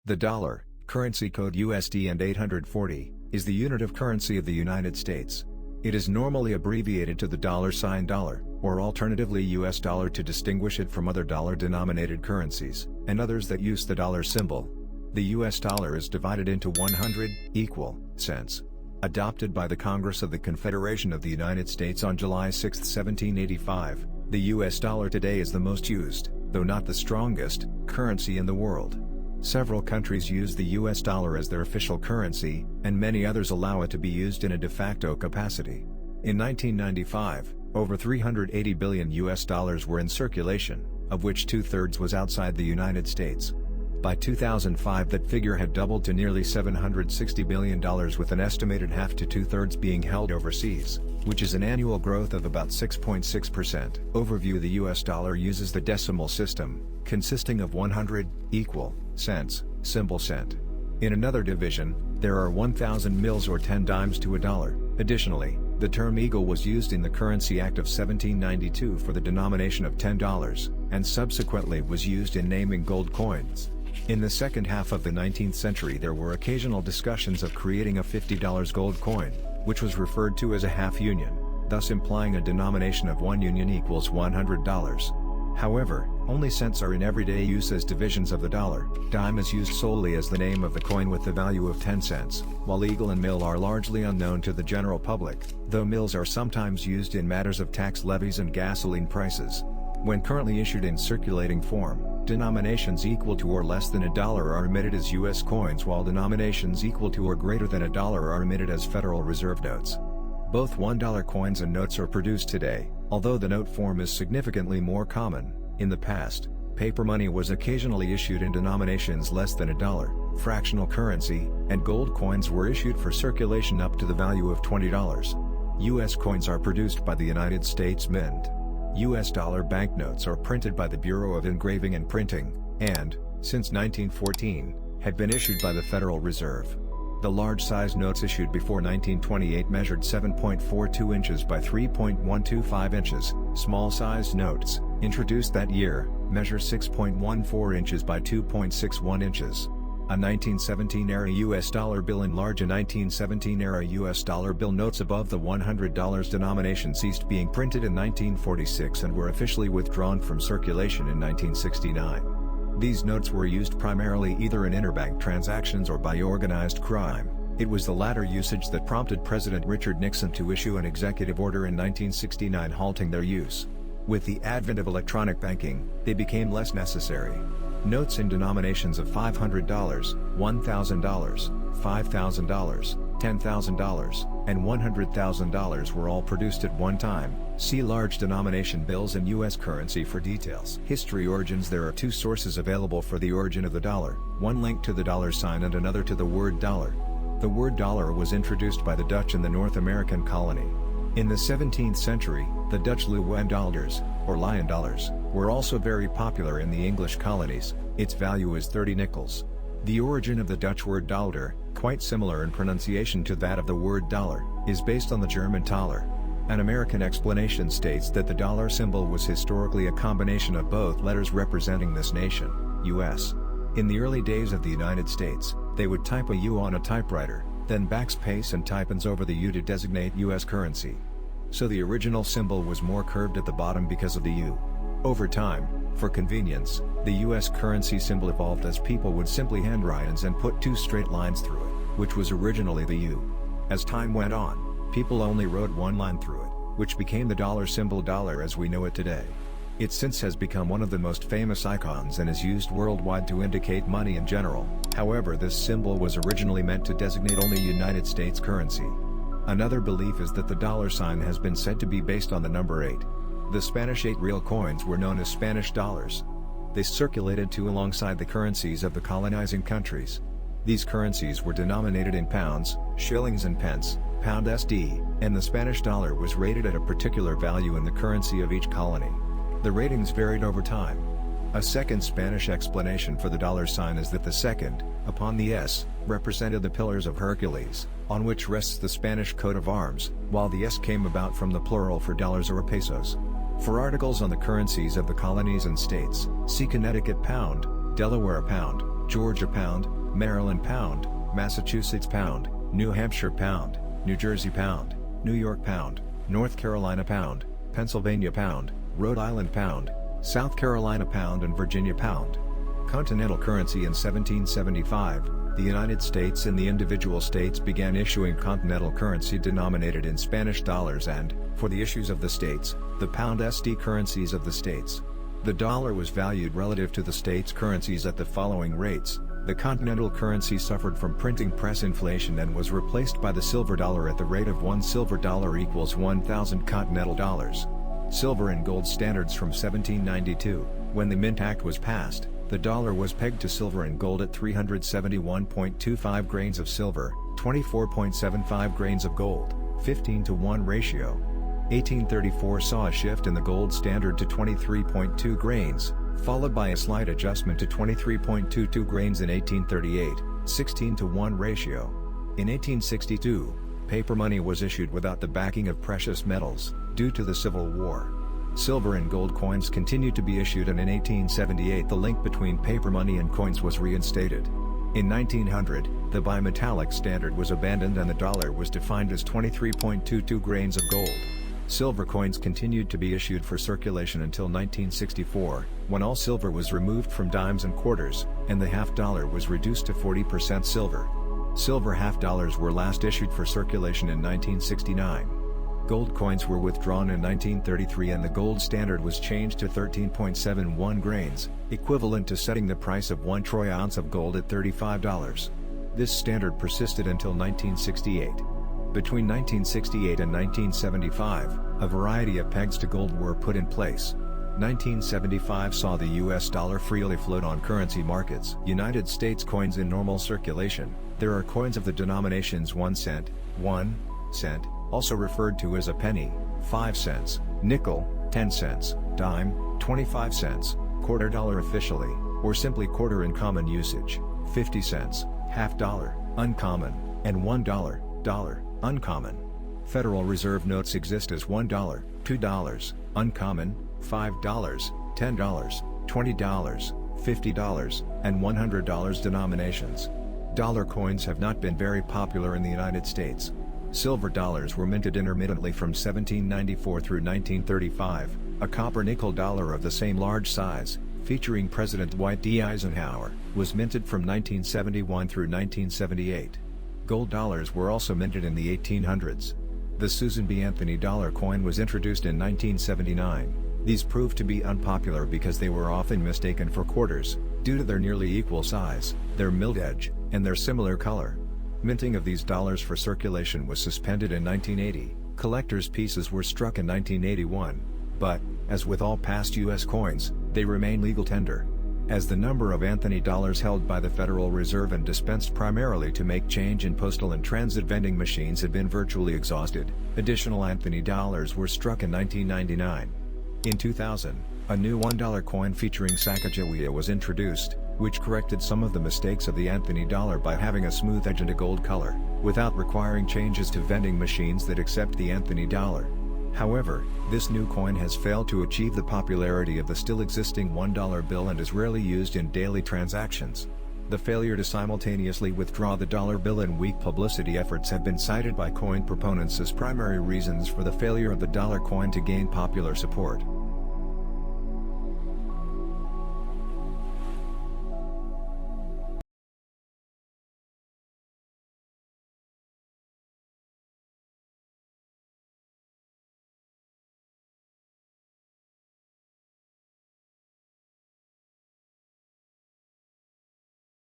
The dollar, currency code USD and 840, is the unit of currency of the United States. It is normally abbreviated to the $, or alternatively US dollar to distinguish it from other dollar-denominated currencies, and others that use the dollar symbol. The US dollar is divided into 100 equal cents. Adopted by the Congress of the Confederation of the United States on July 6, 1785, the US dollar today is the most used, though not the strongest, currency in the world. Several countries use the US dollar as their official currency, and many others allow it to be used in a de facto capacity. In 1995, over $380 billion were in circulation, of which two-thirds was outside the United States. By 2005 that figure had doubled to nearly $760 billion, with an estimated half to two-thirds being held overseas, which is an annual growth of about 6.6%. Overview: the US dollar uses the decimal system, consisting of 100 equal cents, symbol cent. In another division, there are 1,000 mils or 10 dimes to a dollar. Additionally, the term eagle was used in the Currency Act of 1792 for the denomination of $10, and subsequently was used in naming gold coins. In the second half of the 19th century there were occasional discussions of creating a $50 gold coin, which was referred to as a half union, thus implying a denomination of 1 union equals $100. However, only cents are in everyday use as divisions of the dollar. Dime is used solely as the name of the coin with the value of 10 cents, while eagle and mill are largely unknown to the general public, though mills are sometimes used in matters of tax levies and gasoline prices. When currently issued in circulating form, denominations equal to or less than $1 are emitted as U.S. coins, while denominations equal to or greater than $1 are emitted as Federal Reserve notes. Both $1 coins and notes are produced today, although the note form is significantly more common. In the past, paper money was occasionally issued in denominations less than $1, fractional currency, and gold coins were issued for circulation up to the value of $20. U.S. coins are produced by the United States Mint. US dollar banknotes are printed by the Bureau of Engraving and Printing, and, since 1914, have been issued by the Federal Reserve. The large-size notes issued before 1928 measured 7.42 inches by 3.125 inches. Small-sized notes, introduced that year, measure 6.14 inches by 2.61 inches. A 1917-era U.S. dollar bill enlarged. A 1917-era U.S. dollar bill notes above the $100 denomination ceased being printed in 1946 and were officially withdrawn from circulation in 1969. These notes were used primarily either in interbank transactions or by organized crime. It was the latter usage that prompted President Richard Nixon to issue an executive order in 1969 halting their use. With the advent of electronic banking, they became less necessary. Notes in denominations of $500, $1,000, $5,000, $10,000, and $100,000 were all produced at one time. See large denomination bills in U.S. currency for details. History: origins. There are two sources available for the origin of the dollar, one linked to the dollar sign and another to the word dollar. The word dollar was introduced by the Dutch in the North American colony. In the 17th century, the Dutch Louwendaalders, or lion dollars, were also very popular in the English colonies. Its value is 30 nickels. The origin of the Dutch word dollar, quite similar in pronunciation to that of the word dollar, is based on the German Taler. An American explanation states that the dollar symbol was historically a combination of both letters representing this nation, U.S. In the early days of the United States, they would type a U on a typewriter, then backspace and type ins over the U to designate U.S. currency. So the original symbol was more curved at the bottom because of the U. Over time, for convenience, the U.S. currency symbol evolved as people would simply handwrite ins and put two straight lines through it, which was originally the U. As time went on, people only wrote one line through it, which became the dollar symbol, dollar as we know it today. It since has become one of the most famous icons and is used worldwide to indicate money in general. However, this symbol was originally meant to designate only United States currency. Another belief is that the dollar sign has been said to be based on the number 8. The Spanish 8 real coins were known as Spanish dollars. They circulated too alongside the currencies of the colonizing countries. These currencies were denominated in pounds, shillings and pence, pound SD, and the Spanish dollar was rated at a particular value in the currency of each colony. The ratings varied over time. A second Spanish explanation for the dollar sign is that the second, upon the S, represented the Pillars of Hercules, on which rests the Spanish coat of arms, while the S came about from the plural for dollars or pesos. For articles on the currencies of the colonies and states, see Connecticut pound, Delaware pound, Georgia pound, Maryland pound, Massachusetts pound, New Hampshire pound, New Jersey pound, New York pound, North Carolina pound, Pennsylvania pound, Rhode Island pound, South Carolina pound and Virginia pound. Continental currency in 1775, the United States and the individual states began issuing continental currency denominated in Spanish dollars and, for the issues of the states, the pound SD currencies of the states. The dollar was valued relative to the states' currencies at the following rates. The continental currency suffered from printing press inflation and was replaced by the silver dollar at the rate of 1 silver dollar equals 1,000 continental dollars. Silver and gold standards from 1792, when the Mint Act was passed, the dollar was pegged to silver and gold at 371.25 grains of silver, 24.75 grains of gold, 15-to-1 ratio. 1834 saw a shift in the gold standard to 23.2 grains, followed by a slight adjustment to 23.22 grains in 1838, 16-to-1 ratio. In 1862, paper money was issued without the backing of precious metals, due to the Civil War. Silver and gold coins continued to be issued, and in 1878 the link between paper money and coins was reinstated. In 1900, the bimetallic standard was abandoned and the dollar was defined as 23.22 grains of gold. Silver coins continued to be issued for circulation until 1964, when all silver was removed from dimes and quarters, and the half dollar was reduced to 40% silver. Silver half dollars were last issued for circulation in 1969. Gold coins were withdrawn in 1933 and the gold standard was changed to 13.71 grains, equivalent to setting the price of 1 troy ounce of gold at $35. This standard persisted until 1968. Between 1968 and 1975, a variety of pegs to gold were put in place. 1975 saw the US dollar freely float on currency markets. United States coins in normal circulation. There are coins of the denominations 1 cent, 1 cent, also referred to as a penny, 5 cents, nickel, 10 cents, dime, 25 cents, quarter dollar officially, or simply quarter in common usage, 50 cents, half dollar, uncommon, and $1, dollar, uncommon. Federal Reserve notes exist as $1, $2, uncommon, $5, $10, $20, $50, and $100 denominations. Dollar coins have not been very popular in the United States. Silver dollars were minted intermittently from 1794 through 1935, a copper-nickel dollar of the same large size, featuring President Dwight D. Eisenhower, was minted from 1971 through 1978. Gold dollars were also minted in the 1800s. The Susan B. Anthony dollar coin was introduced in 1979. These proved to be unpopular because they were often mistaken for quarters, due to their nearly equal size, their milled edge, and their similar color. Minting of these dollars for circulation was suspended in 1980, collector's pieces were struck in 1981, but, as with all past U.S. coins, they remain legal tender. As the number of Anthony dollars held by the Federal Reserve and dispensed primarily to make change in postal and transit vending machines had been virtually exhausted, additional Anthony dollars were struck in 1999. In 2000, a new $1 coin featuring Sacagawea was introduced, which corrected some of the mistakes of the Anthony dollar by having a smooth edge and a gold color, without requiring changes to vending machines that accept the Anthony dollar. However, this new coin has failed to achieve the popularity of the still existing $1 bill and is rarely used in daily transactions. The failure to simultaneously withdraw the dollar bill and weak publicity efforts have been cited by coin proponents as primary reasons for the failure of the dollar coin to gain popular support.